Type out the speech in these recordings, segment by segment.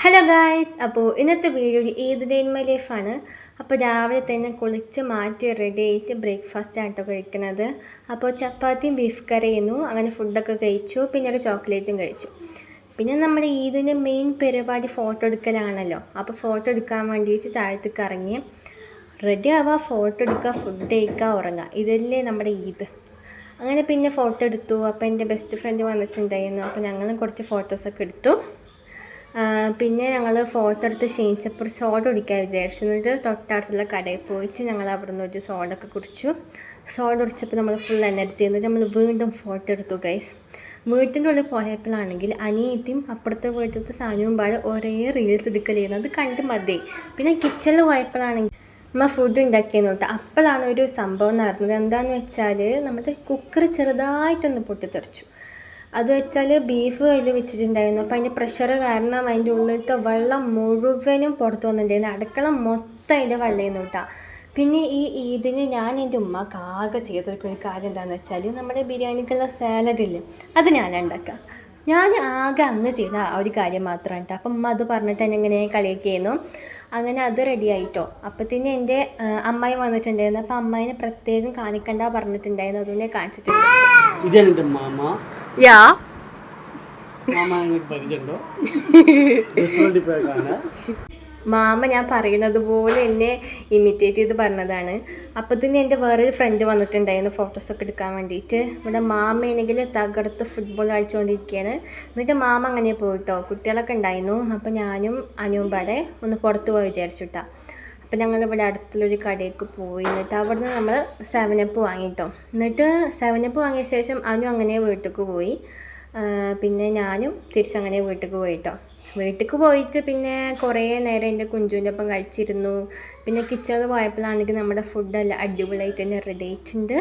Hello guys, അപ്പോൾ ഇന്നത്തെ video ഏത് ഡേ ഇൻ മൈ ലൈഫാണ്. അപ്പോൾ രാവിലെ തന്നെ കുളിച്ച് മാറ്റി റെഡി ആയിട്ട് ബ്രേക്ക്ഫാസ്റ്റ് ആയിട്ടോ കഴിക്കുന്നത്. അപ്പോൾ ചപ്പാത്തിയും ബീഫ് കറിയുന്നു, അങ്ങനെ ഫുഡൊക്കെ കഴിച്ചു. പിന്നെ ഒരു ചോക്ലേറ്റും കഴിച്ചു. പിന്നെ നമ്മുടെ ഈദിൻ്റെ മെയിൻ പരിപാടി ഫോട്ടോ എടുക്കലാണല്ലോ. അപ്പോൾ ഫോട്ടോ എടുക്കാൻ വേണ്ടിയിട്ട് താഴത്തേക്ക് ഇറങ്ങി റെഡി ആവുക, ഫോട്ടോ എടുക്കുക, ഫുഡ് കഴിക്കുക, ഉറങ്ങുക. ഇതല്ലേ നമ്മുടെ ഈദ്. അങ്ങനെ പിന്നെ ഫോട്ടോ എടുത്തു. അപ്പോൾ എൻ്റെ ബെസ്റ്റ് ഫ്രണ്ട് വന്നിട്ടുണ്ടായിരുന്നു. അപ്പോൾ ഞങ്ങളും കുറച്ച് ഫോട്ടോസൊക്കെ എടുത്തു. പിന്നെ ഞങ്ങൾ ഫോട്ടോ എടുത്ത് ക്ഷണിച്ചപ്പോൾ സോഡ കുടിക്കാൻ വിചാരിച്ചു. എന്നിട്ട് തൊട്ടടുത്തുള്ള കടയിൽ പോയിട്ട് ഞങ്ങൾ അവിടെ നിന്ന് ഒരു സോഡൊക്കെ കുടിച്ചു. സോഡ കുടിച്ചപ്പോൾ നമ്മൾ ഫുൾ എനർജി. എന്നിട്ട് നമ്മൾ വീണ്ടും ഫോട്ടോ എടുത്തു ഗൈസ്. വീട്ടിൻ്റെ ഉള്ളിൽ പോയപ്പോഴാണെങ്കിൽ അനിയത്തിയും അപ്പുറത്തെ വീട്ടിലത്തെ സാധനവും പാടെ ഒരേ റീൽസ് എടുക്കൽ ചെയ്യുന്നത് കണ്ട് മതി. പിന്നെ കിച്ചണിൽ പോയപ്പോഴാണെങ്കിൽ അമ്മ ഫുഡ് ഉണ്ടാക്കിയെന്ന് തൊട്ട് അപ്പോഴാണ് ഒരു സംഭവം നടന്നത്. എന്താണെന്ന് വെച്ചാൽ നമ്മുടെ കുക്കർ ചെറുതായിട്ടൊന്ന് പൊട്ടിത്തെറിച്ചു. അത് വെച്ചാൽ ബീഫ് അതിൽ വെച്ചിട്ടുണ്ടായിരുന്നു. അപ്പോൾ അതിൻ്റെ പ്രഷർ കാരണം അതിൻ്റെ ഉള്ളിലത്തെ വെള്ളം മുഴുവനും പുറത്ത് വന്നിട്ടുണ്ടായിരുന്നു. അടുക്കള മൊത്തം അതിൻ്റെ വെള്ളമായിരുന്നു കേട്ടോ. പിന്നെ ഈ ഇതിന് ഞാൻ എൻ്റെ ഉമ്മക്ക് ആകെ ചെയ്തൊരു കാര്യം എന്താണെന്ന് വെച്ചാൽ നമ്മുടെ ബിരിയാണിക്കുള്ള സാലഡില്ലേ, അത് ഞാനാണ് ഉണ്ടാക്കുക. ഞാൻ ആകെ അന്ന് ചെയ്ത ആ ഒരു കാര്യം മാത്രമാണ് കേട്ടോ. അപ്പം ഉമ്മ അത് പറഞ്ഞിട്ട് എന്നെ ഇങ്ങനെ കളിയാക്കിയിരുന്നു. അങ്ങനെ അത് റെഡി ആയിട്ടോ. അപ്പത്തിന് എൻ്റെ അമ്മായി വന്നിട്ടുണ്ടായിരുന്നു. അപ്പം അമ്മായിനെ പ്രത്യേകം കാണിക്കണ്ട പറഞ്ഞിട്ടുണ്ടായിരുന്നു. അതുകൊണ്ട് ഞാൻ കാണിച്ചിട്ടുണ്ട്. ഇതെന്റെ മാമ. യാ മാമ ഞാൻ പറയുന്നത് പോലെ എന്നെ ഇമിറ്റേറ്റ് ചെയ്ത് പറഞ്ഞതാണ്. അപ്പത്തിന് എൻ്റെ വേറൊരു ഫ്രണ്ട് വന്നിട്ടുണ്ടായിരുന്നു ഫോട്ടോസൊക്കെ എടുക്കാൻ വേണ്ടിയിട്ട്. ഇവിടെ മാമയാണെങ്കിൽ തകർത്ത് ഫുട്ബോൾ കളിച്ചുകൊണ്ടിരിക്കുകയാണ്. എന്നിട്ട് മാമ അങ്ങനെ പോയിട്ടോ. കുട്ടികളൊക്കെ ഉണ്ടായിരുന്നു. അപ്പോൾ ഞാനും അനുവും പാടെ ഒന്ന് പുറത്ത് പോയി വിചാരിച്ചുട്ടാ. അപ്പം ഞങ്ങളിവിടെ അടുത്തുള്ളൊരു കടയിലേക്ക് പോയി. എന്നിട്ട് അവിടുന്ന് നമ്മൾ 7up വാങ്ങിയിട്ടോ. എന്നിട്ട് 7up വാങ്ങിയ ശേഷം അനു അങ്ങനെ വീട്ടിലേക്ക് പോയി. പിന്നെ ഞാനും തിരിച്ചങ്ങനെ വീട്ടിലേക്ക് പോയിട്ടോ. വീട്ടിലേക്ക് പോയിട്ട് പിന്നെ കുറേ നേരം എൻ്റെ കുഞ്ചുവിൻ്റെ ഒപ്പം കഴിച്ചിരുന്നു. പിന്നെ കിച്ചണിൽ പോയപ്പോഴാണെങ്കിൽ നമ്മുടെ ഫുഡെല്ലാം അടിപൊളിയായിട്ട് തന്നെ റെഡി ആയിട്ടുണ്ട്.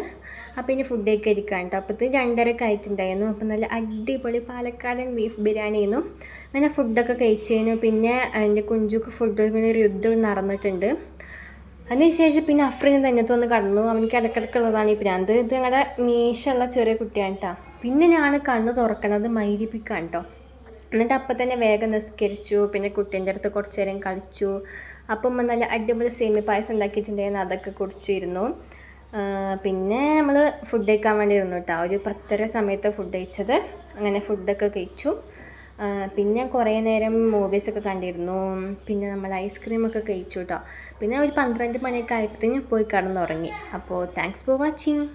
അപ്പോൾ ഇനി ഫുഡൊക്കെ ഇരിക്കാം കേട്ടോ. അപ്പോഴത്തേക്ക് 2:30 ആയിട്ടുണ്ടായിരുന്നു. അപ്പം നല്ല അടിപൊളി പാലക്കാടൻ ബീഫ് ബിരിയാണി ആയിരുന്നു. അങ്ങനെ ഫുഡൊക്കെ കഴിച്ചതിന് പിന്നെ എൻ്റെ കുഞ്ചുക്ക് ഫുഡ് ഇങ്ങനെ ഒരു യുദ്ധം നടന്നിട്ടുണ്ട്. അതിനുശേഷം പിന്നെ അഫ്രീൻ തന്നത്ത് വന്ന് കടന്നു. അവനിക്ക് ഇടയ്ക്കിടയ്ക്കുള്ളതാണ് ഈ പ്രാന്ത്. ഇത് ഞങ്ങളുടെ മീശുള്ള ചെറിയ കുട്ടിയാണ് കേട്ടോ. പിന്നെ ഞാൻ കണ്ണ് തുറക്കണത് മൈരിപ്പിക്കാൻ കേട്ടോ. എന്നിട്ട് അപ്പം തന്നെ വേഗം നിസ്കരിച്ചു. പിന്നെ കുട്ടീൻ്റെ അടുത്ത് കുറച്ച് നേരം കളിച്ചു. അപ്പം നല്ല അടിപൊളി സേമിയ പായസം ഉണ്ടാക്കിയിട്ടുണ്ടായിരുന്നു, അതൊക്കെ കുടിച്ചിരുന്നു. പിന്നെ നമ്മൾ ഫുഡ് കഴിക്കാൻ വേണ്ടി ഇരുന്നു കേട്ടോ. ഒരു 10:30 സമയത്ത് ഫുഡ് കഴിച്ചത്. അങ്ങനെ ഫുഡൊക്കെ കഴിച്ചു. പിന്നെ കുറേ നേരം മൂവീസൊക്കെ കണ്ടിരുന്നു. പിന്നെ നമ്മൾ ഐസ്ക്രീമൊക്കെ കഴിച്ചു കേട്ടോ. പിന്നെ ഒരു 12 മണിയൊക്കെ ആയപ്പോഴത്തേനും പോയി കിടന്നുറങ്ങി. അപ്പോൾ താങ്ക്സ് ഫോർ വാച്ചിങ്.